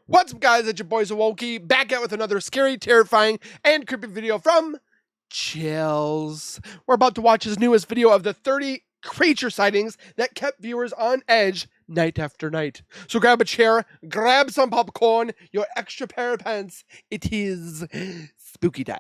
What's up, guys? It's your boys Awoki, back out with another scary, terrifying, and creepy video from Chills. We're about to watch his newest video of the 30 creature sightings that kept viewers on edge night after night. So grab a chair, grab some popcorn, your extra pair of pants. It is spooky time.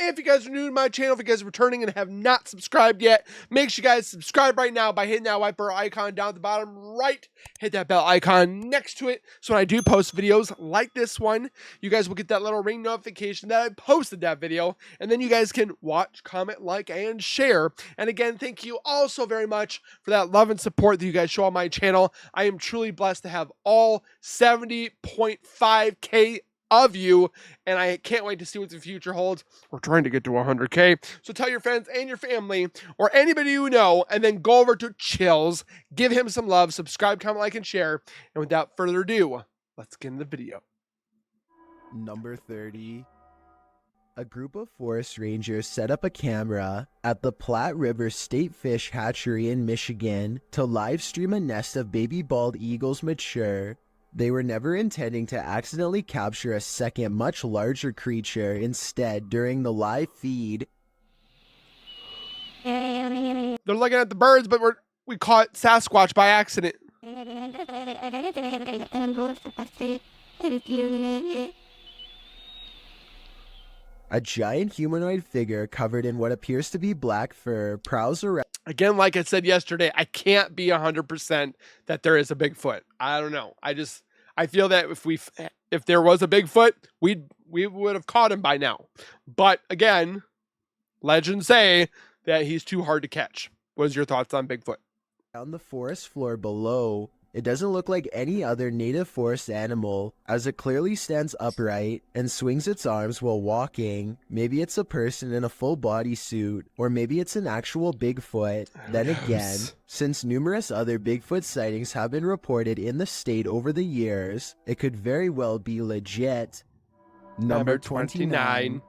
If you guys are new to my channel, if you guys are returning and have not subscribed yet, make sure you guys subscribe right now by hitting that white bar icon down at the bottom right. Hit that bell icon next to it. So when I do post videos like this one, you guys will get that little ring notification that I posted that video. And then you guys can watch, comment, like, and share. And again, thank you all so very much for that love and support that you guys show on my channel. I am truly blessed to have all 70.5K of you, and I can't wait to see what the future holds. We're trying to get to 100K, so tell your friends and your family or anybody you know, and then go over to Chills, give him some love, subscribe, comment, like, and share. And without further ado, let's get in the video. Number 30. A group of forest rangers set up a camera at the Platte River State Fish Hatchery in Michigan to live stream a nest of baby bald eagles mature. They were never intending to accidentally capture a second, much larger creature. Instead, during the live feed, They're looking at the birds, but we caught Sasquatch by accident. a giant humanoid figure covered in what appears to be black fur prowls around. Again, like I said yesterday, I can't be 100% that there is a Bigfoot. I don't know. I feel that if there was a Bigfoot, we would have caught him by now. But again, legends say that he's too hard to catch. What is your thoughts on Bigfoot? On the forest floor below, it doesn't look like any other native forest animal, as it clearly stands upright and swings its arms while walking. Maybe it's a person in a full bodysuit, or maybe it's an actual Bigfoot. Then again, since numerous other Bigfoot sightings have been reported in the state over the years, it could very well be legit. Number 29.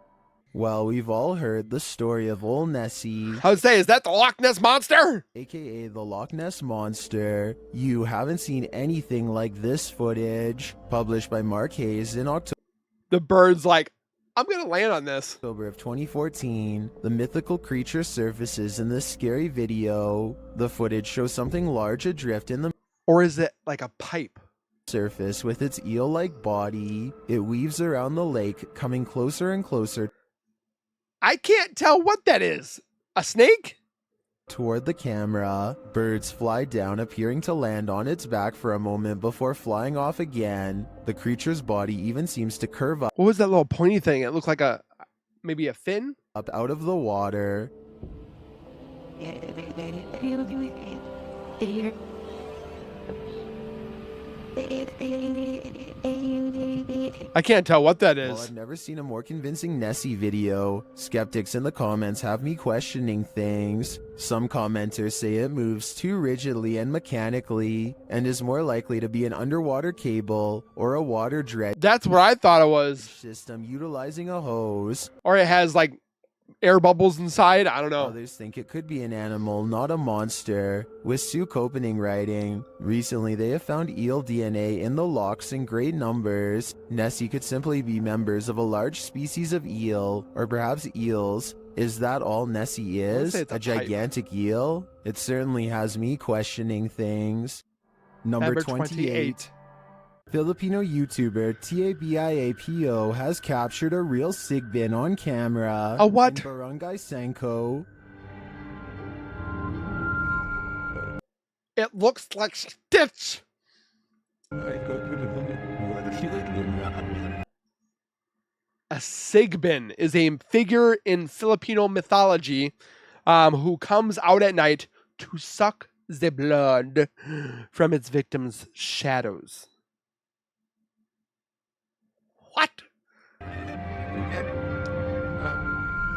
Well, we've all heard the story of Old Nessie. I would say, is that the Loch Ness Monster? AKA the Loch Ness Monster. You haven't seen anything like this footage. Published by Mark Hayes in October. The bird's like, I'm going to land on this. October of 2014, the mythical creature surfaces in this scary video. The footage shows something large adrift in the Or is it like a pipe? Surface with its eel-like body. It weaves around the lake, coming closer and closer. I can't tell what that is. A snake? Toward the camera. Birds fly down, appearing to land on its back for a moment before flying off again. The creature's body even seems to curve up. What was that little pointy thing? It looked like maybe a fin? Up out of the water. I can't tell what that Well, is. I've never seen a more convincing Nessie video. Skeptics in the comments have me questioning things. Some commenters say it moves too rigidly and mechanically, and is more likely to be an underwater cable or a water dredge That's what I thought it was. system utilizing a hose. Or it has like air bubbles inside. I don't know. Others think it could be an animal, not a monster. With Sue Copening writing, recently they have found eel DNA in the lochs in great numbers. Nessie could simply be members of a large species of eel, or perhaps eels. Is that all Nessie is? It's A gigantic eel? It certainly has me questioning things. Number 28. Filipino YouTuber Tabiapo has captured a real sigbin on camera. A what? In Barangay Sanko. It looks like Stitch. A sigbin is a figure in Filipino mythology who comes out at night to suck the blood from its victims' shadows. What?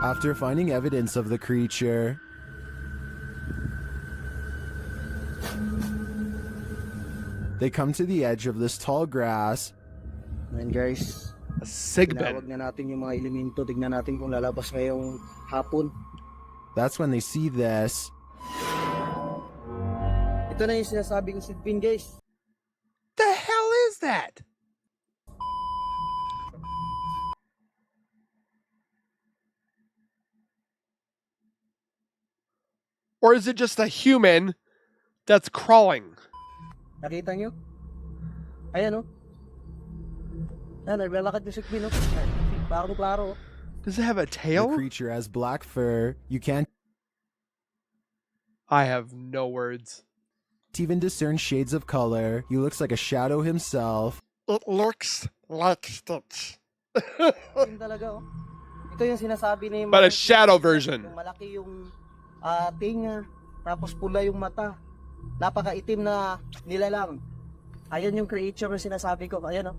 After finding evidence of the creature, they come to the edge of this tall grass. Ayan guys, A sigbin. tinawag na natin yung mga elemento. Tignan natin kung lalabas ngayong hapon. That's when they see this. Ito na yung sinasabi kong sigbin, guys. The hell is that? Or is it just a human that's crawling? Nakita nyo? Ayan, oh. Ayan, naglalakad yung sigbin, oh. Klaro-klaro, oh. Does it have a The tail? creature has black fur. You can't I have no words. even discern shades of color. He looks like a shadow himself. It looks like Stitch. Yun talaga, oh. Ito yung sinasabi ni But a shadow version. Yung malaki yung tinga, tapos pula yung mata. Napakaitim na nilalang. Ayan yung creature na sinasabi ko. Ayan, oh.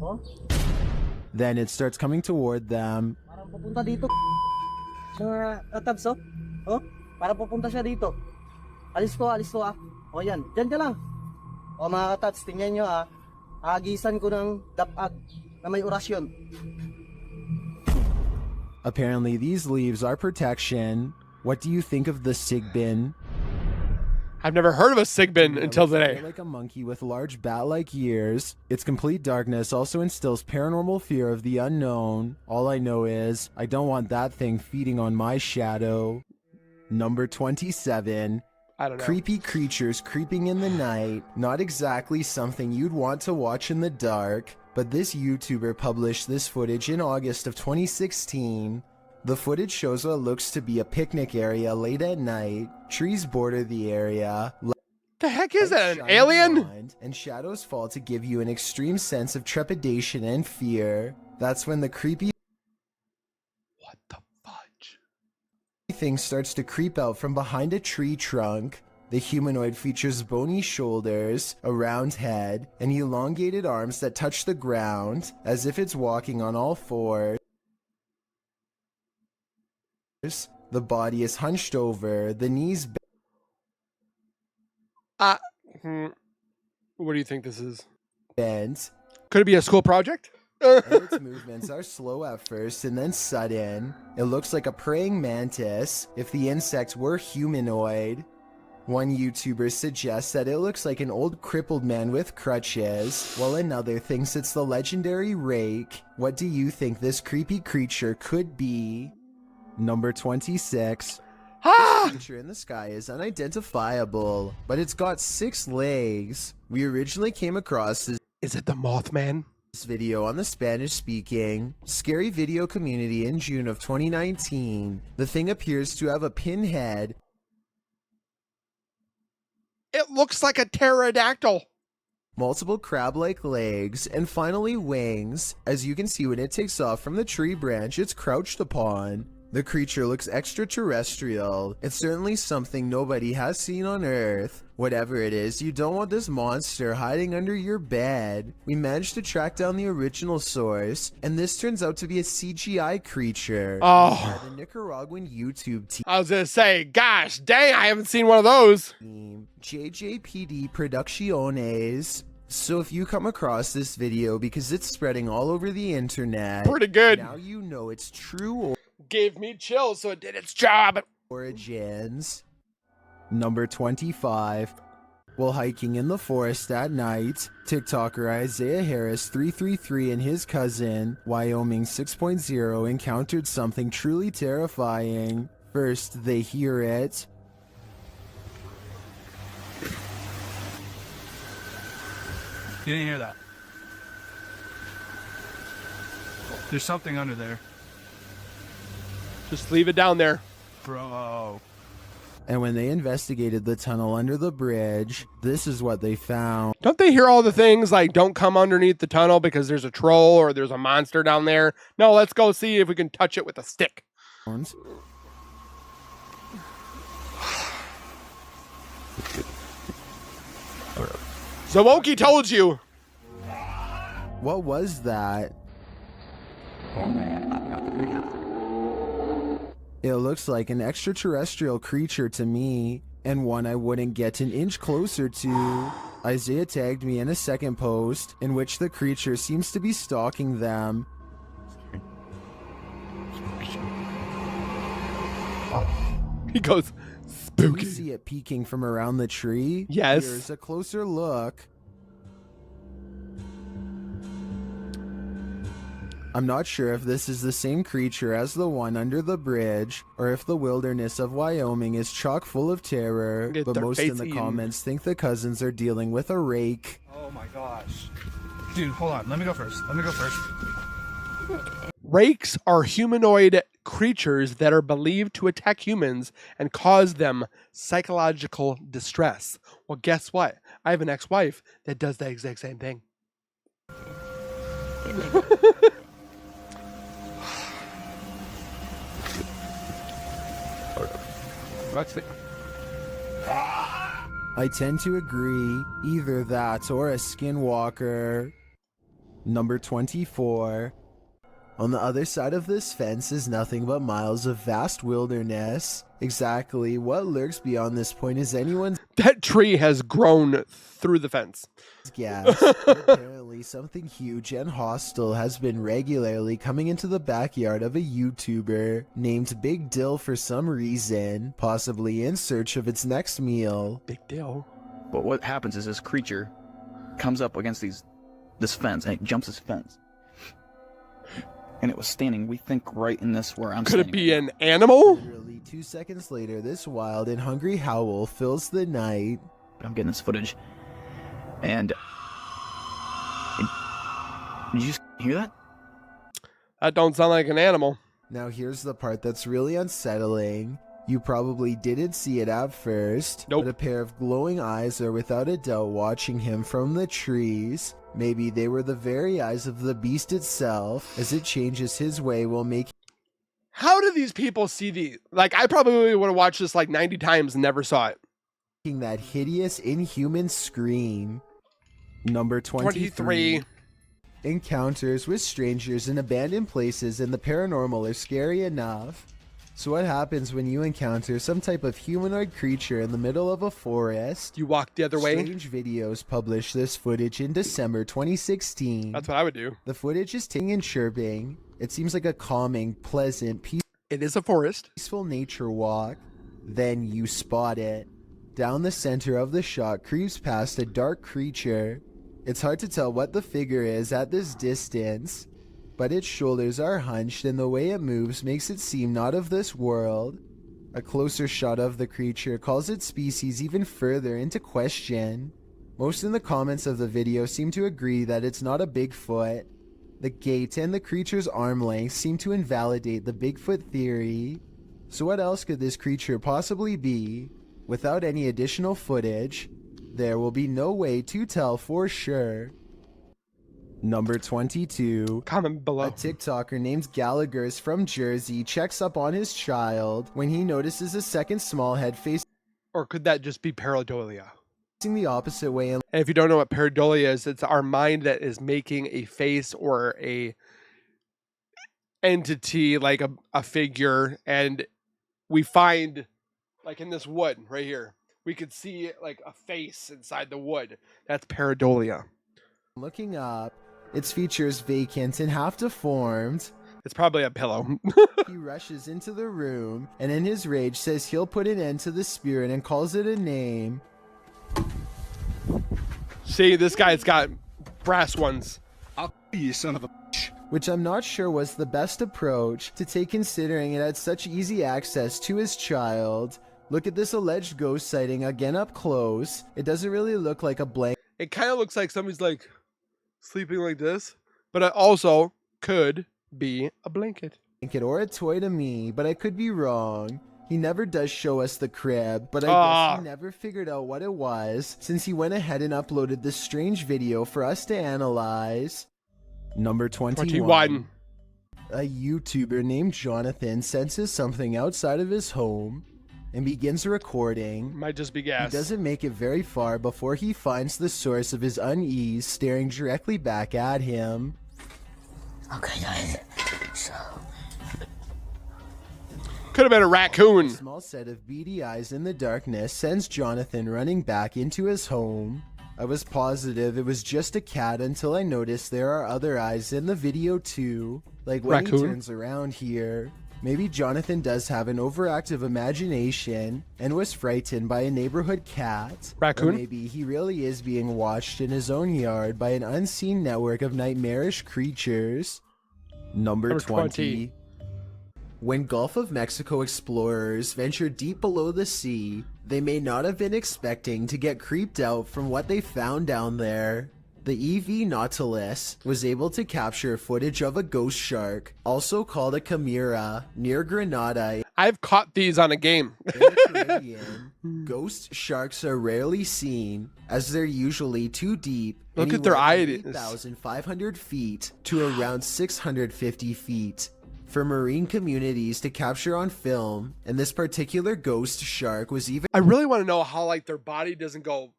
Oh, Then it starts coming toward them. parang pupunta dito. Mga tabs, oh. Oh, parang pupunta siya dito. Alis to, ah. O yan, dyan ka lang. O mga katats, tingnan nyo, ah. Agisan ko ng dapag na may orasyon. Apparently, these leaves are protection. What do you think of the sigbin? I've never heard of a sigbin It until looks today. like a monkey with large bat-like ears. Its complete darkness also instills paranormal fear of the unknown. All I know is, I don't want that thing feeding on my shadow. Number 27. I don't know. Creepy creatures creeping in the night. Not exactly something you'd want to watch in the dark, but this YouTuber published this footage in August of 2016. The footage shows what looks to be a picnic area late at night. Trees border the area. The heck is that? An Shine alien? beyond, and shadows fall to give you an extreme sense of trepidation and fear. That's when the creepy What the fudge? thing starts to creep out from behind a tree trunk. The humanoid features bony shoulders, a round head, and elongated arms that touch the ground, as if it's walking on all fours. The body is hunched over, the knees What do you think this is? bent, Could it be a school project? and its movements are slow at first and then sudden. It looks like a praying mantis if the insect were humanoid. One YouTuber suggests that it looks like an old crippled man with crutches, while another thinks it's the legendary Rake. What do you think this creepy creature could be? Number 26. Ah! Creature in the sky is unidentifiable, but it's got 6 legs. We originally came across this Is it the Mothman? video on the Spanish-speaking scary video community in June of 2019. The thing appears to have a pinhead. It looks like a pterodactyl. Multiple crab-like legs, and finally wings. As you can see, when it takes off from the tree branch it's crouched upon. The creature looks extraterrestrial. It's certainly something nobody has seen on Earth. Whatever it is, you don't want this monster hiding under your bed. We managed to track down the original source, and this turns out to be a CGI creature. Oh. By the Nicaraguan YouTube team. I was gonna say, gosh dang, I haven't seen one of those. JJPD Producciones. So if you come across this video because it's spreading all over the internet, Pretty good. now you know its true Gave me chills, so it did its job. origins. Number 25. While hiking in the forest at night, TikToker Isaiah Harris 333 and his cousin, Wyoming 6.0, encountered something truly terrifying. First, they hear it. You didn't hear that. There's something under there. Just leave it down there. Bro. And when they investigated the tunnel under the bridge, this is what they found. Don't they hear all the things like don't come underneath the tunnel because there's a troll or there's a monster down there? No, let's go see if we can touch it with a stick. Zawoki told you. What was that? It looks like an extraterrestrial creature to me, and one I wouldn't get an inch closer to. Isaiah tagged me in a second post, in which the creature seems to be stalking them. He goes, Do Spooky. you see it peeking from around the tree? Yes. Here's a closer look. I'm not sure if this is the same creature as the one under the bridge, or if the wilderness of Wyoming is chock full of terror, Get but their most in face the eaten. comments think the cousins are dealing with a rake. Oh my gosh. Dude, hold on. Let me go first. Rakes are humanoid creatures that are believed to attack humans and cause them psychological distress. Well, guess what? I have an ex-wife that does the exact same thing. I tend to agree, either that or a skinwalker. Number 24. On the other side of this fence is nothing but miles of vast wilderness. Exactly what lurks beyond this point is anyone's That tree has grown through the fence. guess. But apparently something huge and hostile has been regularly coming into the backyard of a YouTuber named Big Dill for some reason, possibly in search of its next meal. Big deal. But what happens is this creature comes up against this fence and it jumps this fence. And it was standing, we think, right in this where I'm Could it standing. be an animal? Literally 2 seconds later, this wild and hungry howl fills the night. I'm getting this footage. And did you hear that? That don't sound like an animal. Now here's the part that's really unsettling. You probably didn't see it at first, Nope. but a pair of glowing eyes are without a doubt watching him from the trees. Maybe they were the very eyes of the beast itself, as it changes his way while making How do these people see the... Like, I probably would have watched this like 90 times and never saw it. that hideous, inhuman scream. Number 23. 23. Encounters with strangers in abandoned places and the paranormal are scary enough. So what happens when you encounter some type of humanoid creature in the middle of a forest? You walk the other way. Strange Videos published this footage in December 2016. That's what I would do. The footage is tinging and chirping. It seems like a calming, pleasant, It is a forest. peaceful nature walk. Then you spot it. Down the center of the shot creeps past a dark creature. It's hard to tell what the figure is at this distance, but its shoulders are hunched and the way it moves makes it seem not of this world. A closer shot of the creature calls its species even further into question. Most in the comments of the video seem to agree that it's not a Bigfoot. The gait and the creature's arm length seem to invalidate the Bigfoot theory. So what else could this creature possibly be? Without any additional footage, there will be no way to tell for sure. Number 22. Comment A below. TikToker named Gallagher is from Jersey checks up on his child when he notices a second small head facing Or could that just be pareidolia? the opposite way and And if you don't know what pareidolia is, it's our mind that is making a face or a entity, like a figure, and we find, like in this wood right here, we could see like a face inside the wood. That's pareidolia. looking up. Its features vacant and half deformed. It's probably a pillow. He rushes into the room and in his rage says he'll put an end to the spirit and calls it a name. See, this guy's got brass ones. You son of a... Which I'm not sure was the best approach to take considering it had such easy access to his child. Look at this alleged ghost sighting again up close. It doesn't really look like a blank. It kind of looks like somebody's like sleeping like this, but it also could be a blanket. Or a toy to me, but I could be wrong. He never does show us the crib, but I guess he never figured out what it was since he went ahead and uploaded this strange video for us to analyze. Number 21. A YouTuber named Jonathan senses something outside of his home and begins recording. Might just be He gas. doesn't make it very far before he finds the source of his unease staring directly back at him. Okay, guys. So, Could have been a A raccoon. small set of beady eyes in the darkness sends Jonathan running back into his home. I was positive it was just a cat until I noticed there are other eyes in the video too. Like when he Raccoon? turns around here. Maybe Jonathan does have an overactive imagination and was frightened by a neighborhood cat. Raccoon? Or maybe he really is being watched in his own yard by an unseen network of nightmarish creatures. Number 20. When Gulf of Mexico explorers venture deep below the sea, they may not have been expecting to get creeped out from what they found down there. The EV Nautilus was able to capture footage of a ghost shark, also called a chimera, near Grenada. I've caught these on a game. In the Caribbean, ghost sharks are rarely seen, as they're usually too deep. Look at their anywhere from eyes. 8,500 feet to around 650 feet. For marine communities to capture on film, and this particular ghost shark was even I really want to know how like their body doesn't go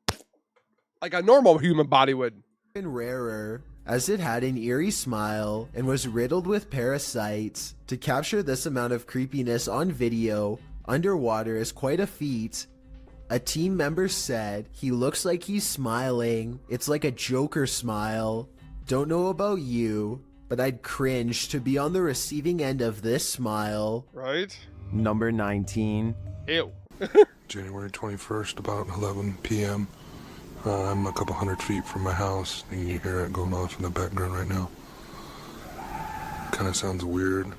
like a normal human body would. rarer, as it had an eerie smile and was riddled with parasites. To capture this amount of creepiness on video underwater is quite a feat. A team member said, "He looks like he's smiling. It's like a Joker smile. Don't know about you, but I'd cringe to be on the receiving end of this smile." Right? Number 19. Ew. January 21st, about 11 p.m. I'm a couple hundred feet from my house, and you hear it going off in the background right now. Kind of sounds weird.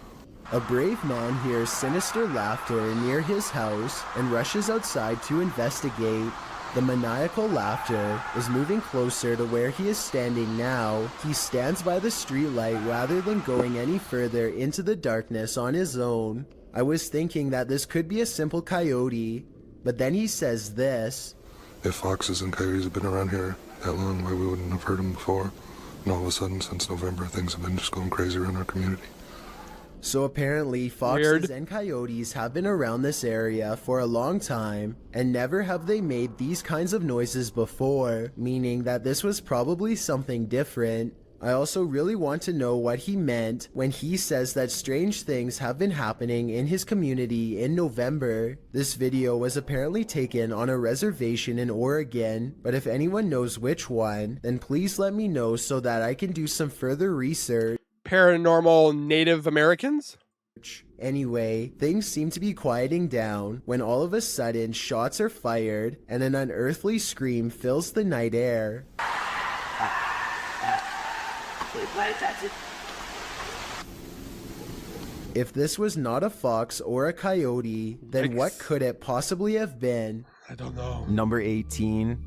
A brave man hears sinister laughter near his house and rushes outside to investigate. The maniacal laughter is moving closer to where he is standing now. He stands by the streetlight rather than going any further into the darkness on his own. I was thinking that this could be a simple coyote, but then he says this. If foxes and coyotes have been around here that long, why we wouldn't have heard them before? And all of a sudden, since November, things have been just going crazy around our community. So apparently foxes Weird. and coyotes have been around this area for a long time, and never have they made these kinds of noises before, meaning that this was probably something different. I also really want to know what he meant when he says that strange things have been happening in his community in November. This video was apparently taken on a reservation in Oregon, but if anyone knows which one, then please let me know so that I can do some further research. Paranormal Native Americans? Anyway, things seem to be quieting down when all of a sudden shots are fired and an unearthly scream fills the night air. If this was not a fox or a coyote, then what could it possibly have been? I don't know. Number 18.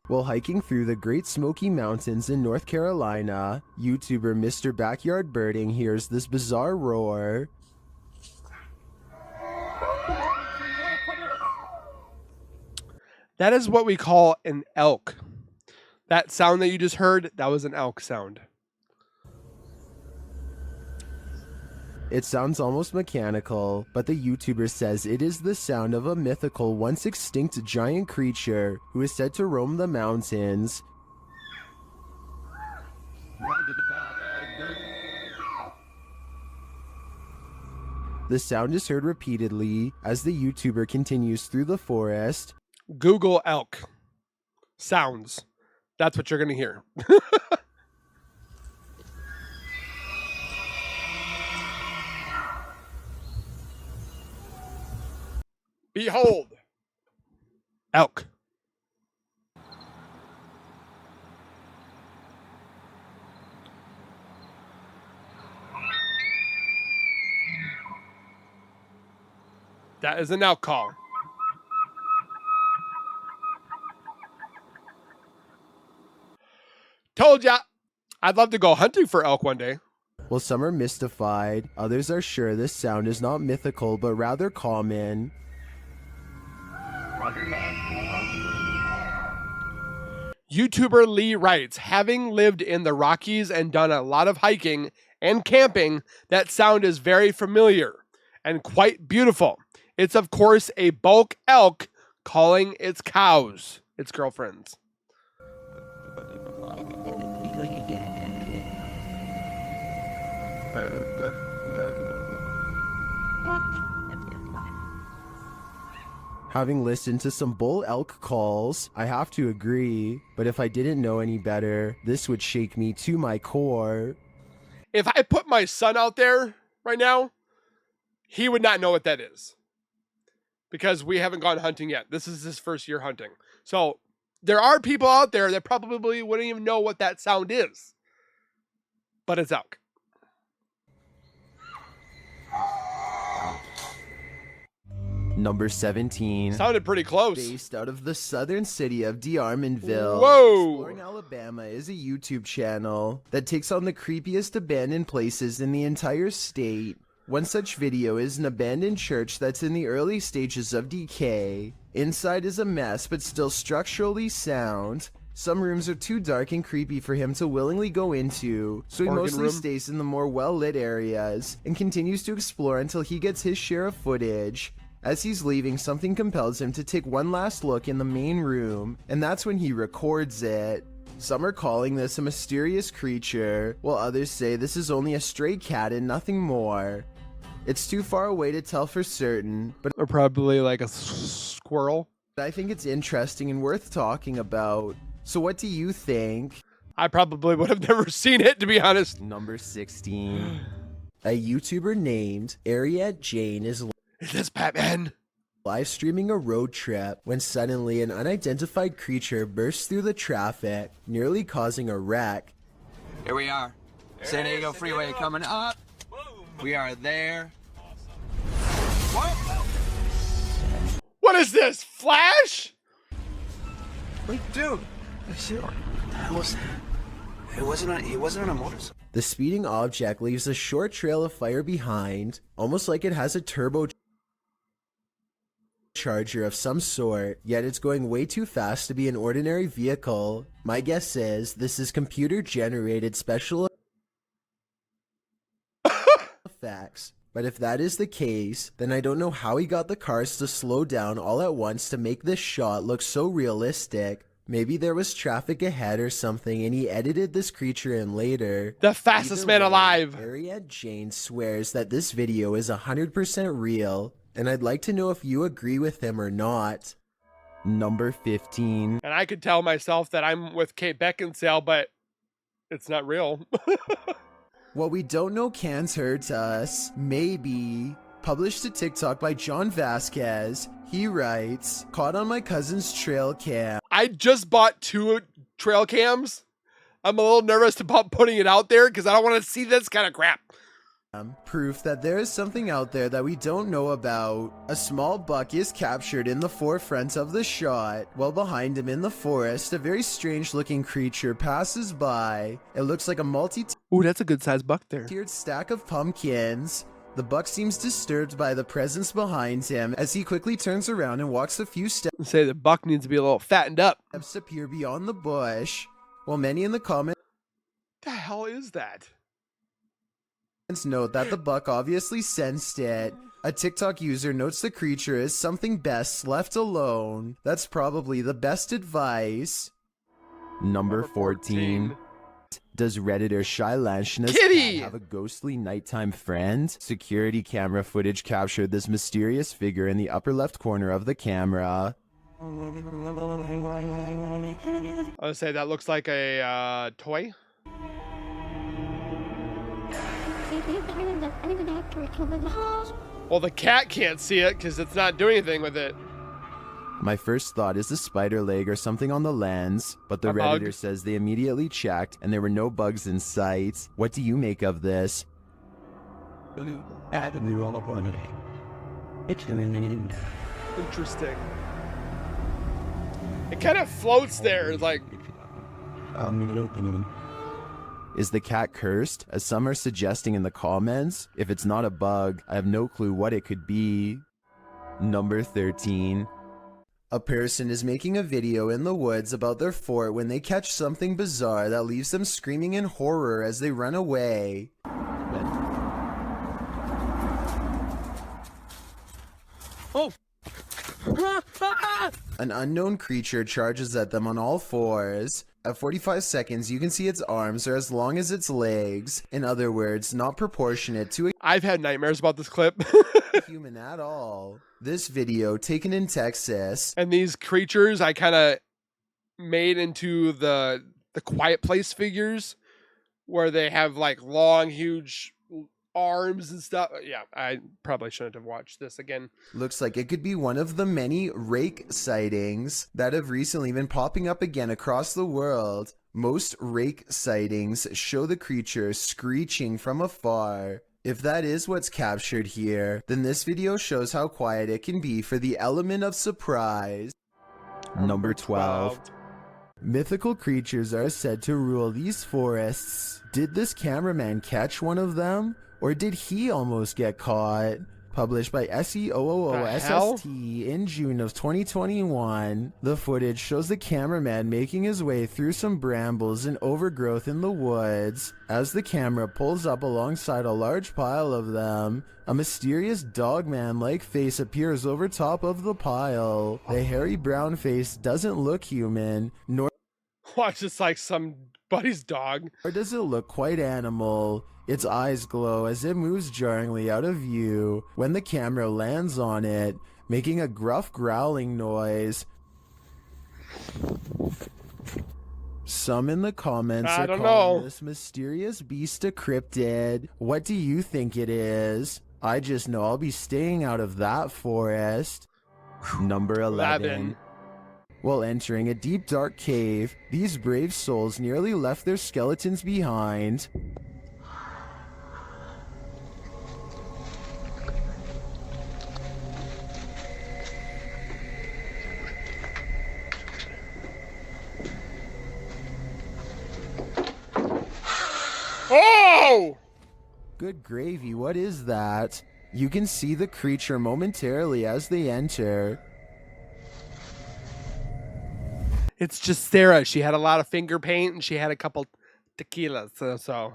While hiking through the Great Smoky Mountains in North Carolina, YouTuber Mr. Backyard Birding hears this bizarre roar. That is what we call an elk. That sound that you just heard, that was an elk sound. It sounds almost mechanical, but the YouTuber says it is the sound of a mythical, once extinct giant creature who is said to roam the mountains. The sound is heard repeatedly as the YouTuber continues through the forest. Google elk sounds. That's what you're going to hear. Behold, elk. That is an elk call. Told ya. I'd love to go hunting for elk one day. While some are mystified, others are sure this sound is not mythical but rather common. YouTuber Lee writes, having lived in the Rockies and done a lot of hiking and camping, that sound is very familiar and quite beautiful. It's of course a bulk elk calling its cows, its girlfriends. Having listened to some bull elk calls, I have to agree, but if I didn't know any better, this would shake me to my core. If I put my son out there right now he would not know what that is because we haven't gone hunting yet. This is his first year hunting. So there are people out there that probably wouldn't even know what that sound is, but it's elk. Number 17. Sounded pretty close. Based out of the southern city of DeArmonville, Whoa. Exploring Alabama is a YouTube channel that takes on the creepiest abandoned places in the entire state. One such video is an abandoned church that's in the early stages of decay. Inside is a mess, but still structurally sound. Some rooms are too dark and creepy for him to willingly go into, so he Organ mostly room. stays in the more well-lit areas and continues to explore until he gets his share of footage. As he's leaving, something compels him to take one last look in the main room, and that's when he records it. Some are calling this a mysterious creature, while others say this is only a stray cat and nothing more. It's too far away to tell for certain, but Or probably like a squirrel. I think it's interesting and worth talking about. So what do you think? I probably would have never seen it, to be honest. Number 16. A YouTuber named Ariette Jane is Is this Batman? live streaming a road trip when suddenly an unidentified creature bursts through the traffic, nearly causing a wreck. Here we are. San Diego Freeway coming up. We are there. What is this? Flash? Wait, dude. He wasn't on a motorcycle. The speeding object leaves a short trail of fire behind, almost like it has a turbo charger of some sort, yet it's going way too fast to be an ordinary vehicle. My guess is this is computer generated special effects. But if that is the case, then I don't know how he got the cars to slow down all at once to make this shot look so realistic. Maybe there was traffic ahead or something and he edited this creature in later. The fastest Either man way, alive. Ariette Jane swears that this video is 100% real, and I'd like to know if you agree with him or not. Number 15. And I could tell myself that I'm with Kate Beckinsale, but it's not real. What we don't know can't hurt us. Maybe. Published to TikTok by John Vasquez. He writes, caught on my cousin's trail cam. I just bought 2 trail cams. I'm a little nervous about putting it out there because I don't want to see this kind of crap. Proof that there is something out there that we don't know about. A small buck is captured in the forefront of the shot, while behind him in the forest, a very strange looking creature passes by. It looks like a multi-tiered Ooh, that's a good sized buck there. stack of pumpkins. The buck seems disturbed by the presence behind him as he quickly turns around and walks a few steps Say the buck needs to be a little fattened up. to peer beyond the bush, while many in the comments The hell is that? note that the buck obviously sensed it. A TikTok user notes the creature is something best left alone. That's probably the best advice. Number 14. Does Redditor Shy Lanchina's Kitty! cat have a ghostly nighttime friend? Security camera footage captured this mysterious figure in the upper left corner of the camera. I would say that looks like a toy. Well, the cat can't see it because it's not doing anything with it. My first thought is a spider leg or something on the lens, but the A bug? Redditor says they immediately checked and there were no bugs in sight. What do you make of this? Interesting. It kind of floats there, like. Is the cat cursed, as some are suggesting in the comments? If it's not a bug, I have no clue what it could be. Number 13. A person is making a video in the woods about their fort when they catch something bizarre that leaves them screaming in horror as they run away. Oh! An unknown creature charges at them on all fours. At 45 seconds, you can see its arms are as long as its legs. In other words, not proportionate to I've had nightmares about this clip. a human at all. This video, taken in Texas, And these creatures I kind of made into the Quiet Place figures, where they have like long, huge arms and stuff. Yeah, I probably shouldn't have watched this again. Looks like it could be one of the many Rake sightings that have recently been popping up again across the world. Most Rake sightings show the creature screeching from afar. If that is what's captured here, then this video shows how quiet it can be for the element of surprise. Number 12. Mythical creatures are said to rule these forests. Did this cameraman catch one of them? Or did he almost get caught? Published by SEOOOSST in June of 2021, the footage shows the cameraman making his way through some brambles and overgrowth in the woods. As the camera pulls up alongside a large pile of them, a mysterious dogman-like face appears over top of the pile. The hairy brown face doesn't look human, nor Watch this like somebody's dog. does it look quite animal. Its eyes glow as it moves jarringly out of view when the camera lands on it, making a gruff growling noise. Some in the comments I are don't calling know. this mysterious beast a cryptid. What do you think it is? I just know I'll be staying out of that forest. Number 11. While entering a deep dark cave, these brave souls nearly left their skeletons behind. Oh! Good gravy, what is that? You can see the creature momentarily as they enter. It's just Sarah. She had a lot of finger paint and she had a couple tequilas. So.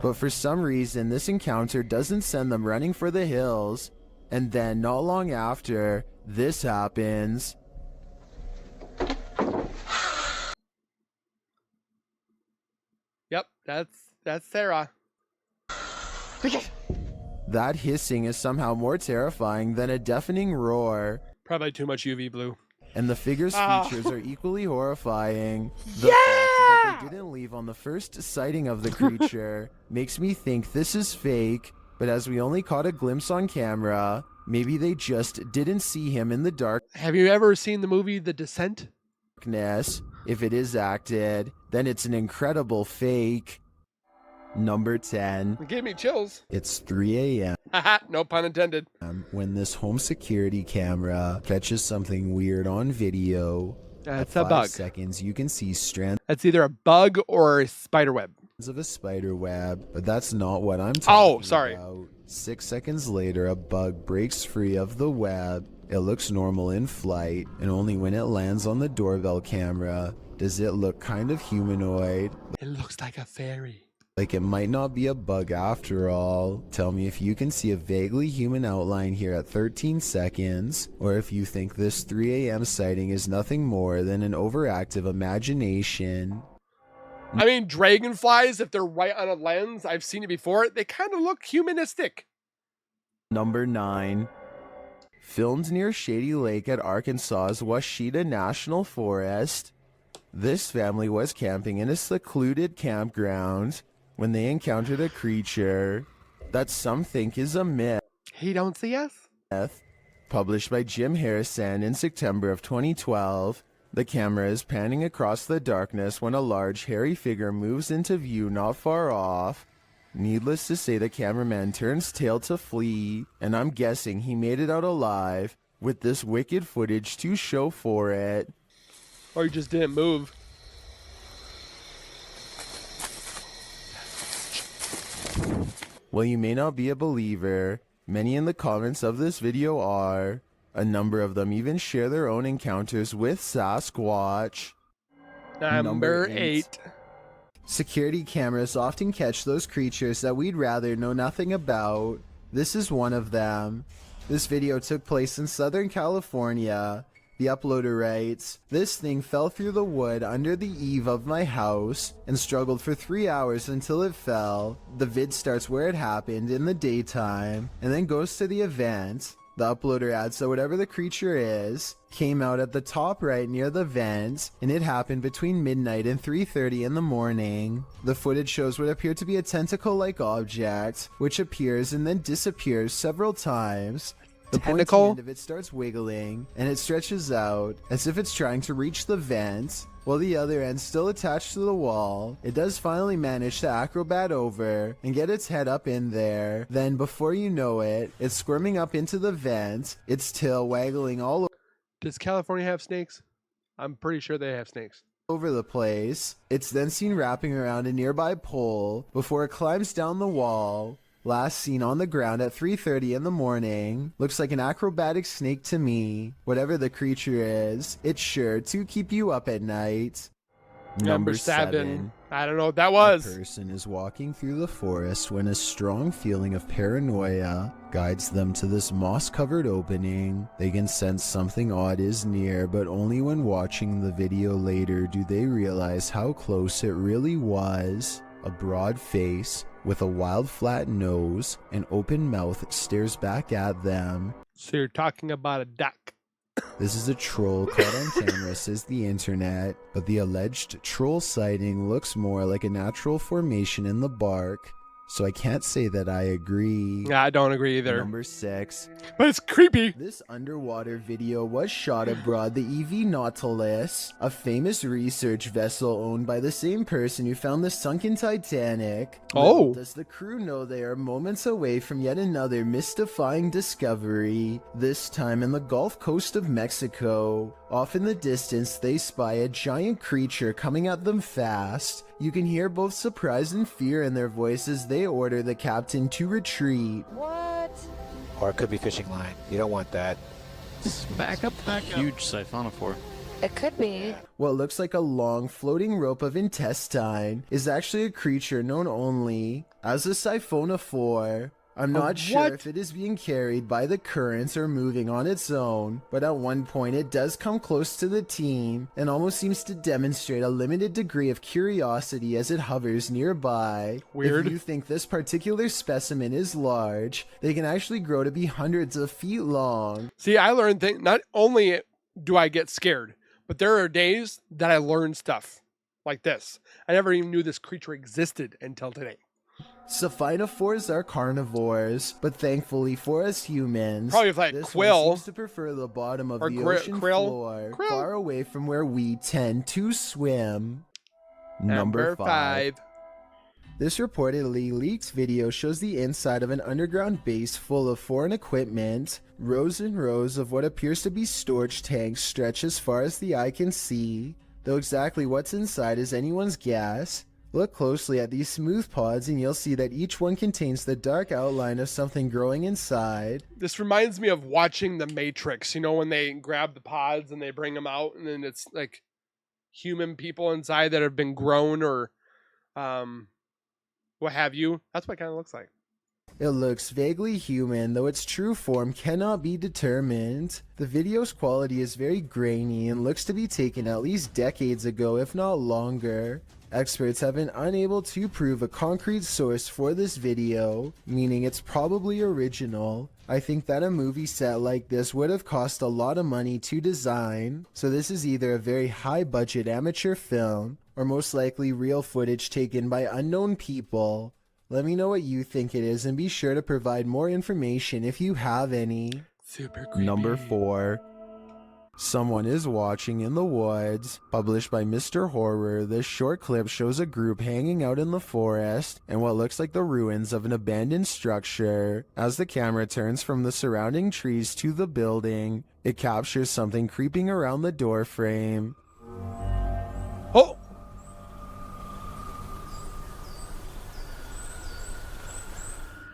But for some reason, this encounter doesn't send them running for the hills. And then, not long after, this happens. Yep, that's Sarah. That hissing is somehow more terrifying than a deafening roar. Probably too much UV blue. And the figure's Ah. features are equally horrifying. The fact that they didn't leave on the first sighting of the creature makes me think this is fake, but as we only caught a glimpse on camera, maybe they just didn't see him in the Have you ever seen the movie The Descent? darkness. If it is acted, then it's an incredible fake. Number 10. It gave me chills. It's 3 a.m. Haha, no pun intended. when this home security camera catches something weird on video. That's At a 5 bug. seconds, you can see strands That's either a bug or a spider web. of a spider web, but that's not what I'm talking sorry. about. 6 seconds later, a bug breaks free of the web. It looks normal in flight, and only when it lands on the doorbell camera does it look kind of humanoid. It looks like a fairy. Like it might not be a bug after all. Tell me if you can see a vaguely human outline here at 13 seconds, or if you think this 3 a.m. sighting is nothing more than an overactive imagination. I mean, dragonflies, if they're right on a lens, I've seen it before, they kind of look humanistic. Number 9. Filmed near Shady Lake at Arkansas's Washita National Forest. This family was camping in a secluded campground when they encountered a creature that some think is a myth. He don't see us? Published by Jim Harrison in September of 2012, the camera is panning across the darkness when a large hairy figure moves into view not far off. Needless to say, the cameraman turns tail to flee, and I'm guessing he made it out alive with this wicked footage to show for it. Or he just didn't move. While you may not be a believer, many in the comments of this video are. A number of them even share their own encounters with Sasquatch. Number 8. Security cameras often catch those creatures that we'd rather know nothing about. This is one of them. This video took place in Southern California. The uploader writes, "This thing fell through the wood under the eave of my house and struggled for 3 hours until it fell. The vid starts where it happened in the daytime and then goes to the event. The uploader adds that whatever the creature is came out at the top right near the vent, and it happened between midnight and 3:30 in the morning. The footage shows what appeared to be a tentacle-like object, which appears and then disappears several times. The Tentacle? pointy end of it starts wiggling, and it stretches out as if it's trying to reach the vent, while the other end still attached to the wall. It does finally manage to acrobat over and get its head up in there. Then, before you know it, it's squirming up into the vent, its tail waggling all Does California have snakes? I'm pretty sure they have snakes. over the place. It's then seen wrapping around a nearby pole before it climbs down the wall. Last seen on the ground at 3:30 in the morning. Looks like an acrobatic snake to me. Whatever the creature is, it's sure to keep you up at night. Number 7. I don't know what that A was. person is walking through the forest when a strong feeling of paranoia guides them to this moss-covered opening. They can sense something odd is near, but only when watching the video later do they realize how close it really was. A broad face with a wild flat nose and open mouth stares back at them. So you're talking about a duck. This is a troll caught on camera, says the internet, but the alleged troll sighting looks more like a natural formation in the bark, so I can't say that I agree. I don't agree either. Number 6. But it's creepy. This underwater video was shot aboard the EV Nautilus, a famous research vessel owned by the same person who found the sunken Titanic. Oh. Little does the crew know they are moments away from yet another mystifying discovery, this time in the Gulf Coast of Mexico. Off in the distance, they spy a giant creature coming at them fast. You can hear both surprise and fear in their voices. They order the captain to retreat. Or it could be fishing line. You don't want that. Back up. Huge siphonophore. It could be. What looks like a long floating rope of intestine is actually a creature known only as a siphonophore. I'm not sure what? if it is being carried by the currents or moving on its own, but at one point it does come close to the team and almost seems to demonstrate a limited degree of curiosity as it hovers nearby. Weird. If you think this particular specimen is large, they can actually grow to be hundreds of feet long. See, I learned things. Not only do I get scared, but there are days that I learn stuff like this. I never even knew this creature existed until today. Siphonophores are carnivores, but thankfully for us humans, Probably if like this Quill one seems to prefer the bottom of or the ocean Krill. floor, Krill. far away from where we tend to swim. Number 5. This reportedly leaked video shows the inside of an underground base full of foreign equipment. Rows and rows of what appears to be storage tanks stretch as far as the eye can see, though exactly what's inside is anyone's guess. Look closely at these smooth pods and you'll see that each one contains the dark outline of something growing inside. This reminds me of watching The Matrix. You know, when they grab the pods and they bring them out, and then it's like human people inside that have been grown or what have you. That's what it kind of looks like. It looks vaguely human, though its true form cannot be determined. The video's quality is very grainy and looks to be taken at least decades ago, if not longer. Experts have been unable to prove a concrete source for this video, meaning it's probably original. I think that a movie set like this would have cost a lot of money to design, so this is either a very high-budget amateur film, or most likely real footage taken by unknown people. Let me know what you think it is and be sure to provide more information if you have any. Super creepy. Number 4. Someone is watching in the woods. Published by Mr. Horror, this short clip shows a group hanging out in the forest and what looks like the ruins of an abandoned structure. As the camera turns from the surrounding trees to the building, it captures something creeping around the door frame. Oh!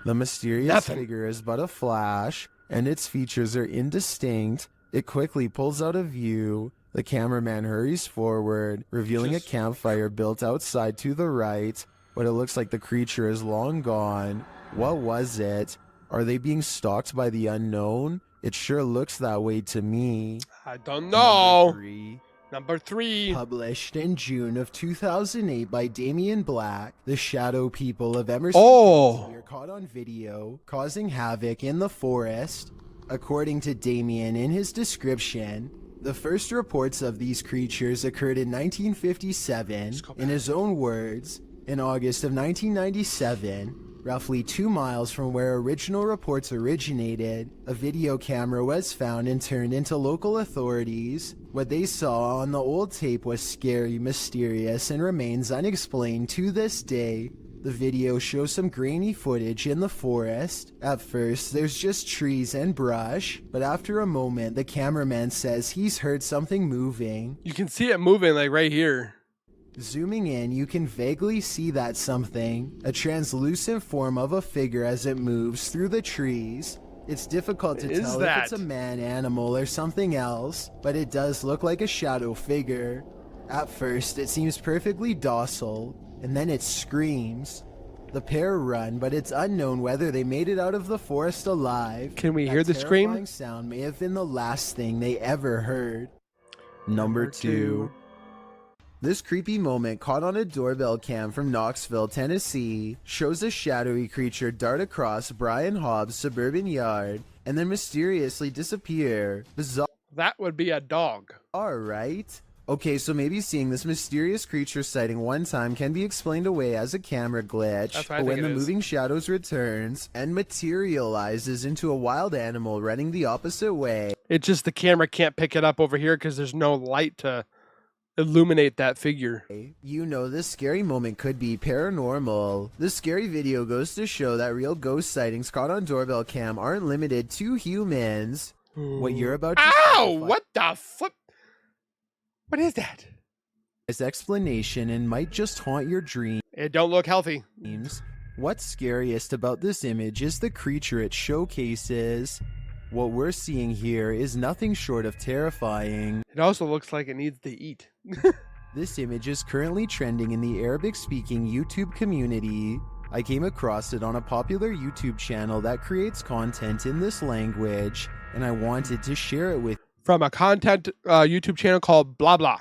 The mysterious Nothing. figure is but a flash, and its features are indistinct. It quickly pulls out of view. The cameraman hurries forward, revealing a campfire built outside to the right, but it looks like the creature is long gone. What was it? Are they being stalked by the unknown? It sure looks that way to me. I don't know. Number 3. Number 3. Published in June of 2008 by Damian Black, the shadow people of Emerson Oh. are caught on video, causing havoc in the forest. According to Damien in his description, the first reports of these creatures occurred in 1957. In his own words, in August of 1997, roughly 2 miles from where original reports originated, a video camera was found and turned into local authorities. What they saw on the old tape was scary, mysterious, and remains unexplained to this day. The video shows some grainy footage in the forest. At first, there's just trees and brush, but after a moment, the cameraman says he's heard something moving. You can see it moving like right here. Zooming in, you can vaguely see that something, a translucent form of a figure as it moves through the trees. It's difficult to tell if it's a man, animal, or something else, but it does look like a shadow figure. At first, it seems perfectly docile, and then it screams. The pair run, but it's unknown whether they made it out of the forest alive. Can we hear the scream? That sound may have been the last thing they ever heard. Number 2. This creepy moment caught on a doorbell cam from Knoxville, Tennessee, shows a shadowy creature dart across Brian Hobbs' suburban yard and then mysteriously disappear. Bizarre. That would be a dog. Alright. Okay, so maybe seeing this mysterious creature sighting one time can be explained away as a camera glitch, but when the moving shadows returns and materializes into a wild animal running the opposite way. It's just the camera can't pick it up over here because there's no light to illuminate that figure. You know, this scary moment could be paranormal. This scary video goes to show that real ghost sightings caught on doorbell cam aren't limited to humans. What you're about to Ow! What the flip? What is that? This explanation and might just haunt your dreams. It don't look healthy. What's scariest about this image is the creature it showcases. What we're seeing here is nothing short of terrifying. It also looks like it needs to eat. This image is currently trending in the Arabic-speaking YouTube community. I came across it on a popular YouTube channel that creates content in this language, and I wanted to share it with from a content YouTube channel called Blah Blah.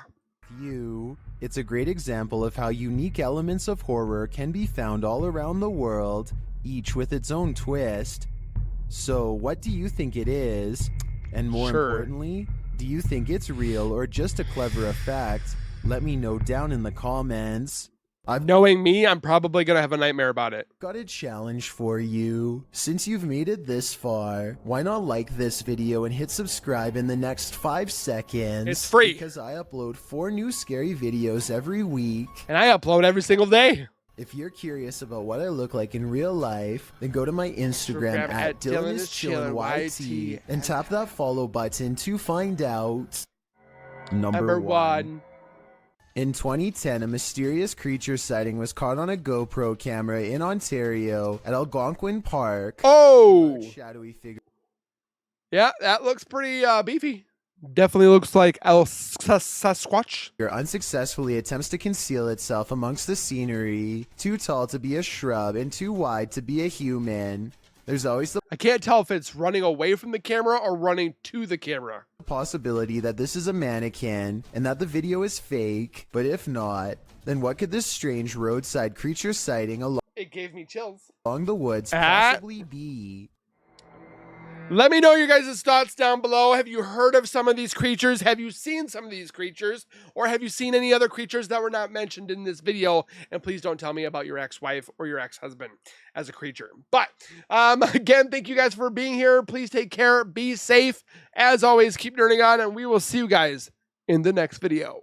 you. It's a great example of how unique elements of horror can be found all around the world, each with its own twist. So, what do you think it is? And more importantly, do you think it's real or just a clever effect? Let me know down in the comments. Knowing me, I'm probably going to have a nightmare about it. Got a challenge for you. Since you've made it this far, why not like this video and hit subscribe in the next 5 seconds? It's free. Because I upload 4 new scary videos every week. And I upload every single day. If you're curious about what I look like in real life, then go to my Instagram at DylanIsChillin' and tap that follow button to find out. Number 1. In 2010, a mysterious creature sighting was caught on a GoPro camera in Ontario at Algonquin Park. Oh! Shadowy figure. Yeah, that looks pretty beefy. Definitely looks like Sasquatch. Unsuccessfully attempts to conceal itself amongst the scenery, too tall to be a shrub and too wide to be a human. There's always the I can't tell if it's running away from the camera or running to the camera. Possibility that this is a mannequin and that the video is fake, but if not, then what could this strange roadside creature sighting It gave me chills. along the woods possibly be? Let me know your guys' thoughts down below. Have you heard of some of these creatures? Have you seen some of these creatures? Or have you seen any other creatures that were not mentioned in this video? And please don't tell me about your ex-wife or your ex-husband as a creature. But again, thank you guys for being here. Please take care. Be safe. As always, keep nerding on, and we will see you guys in the next video.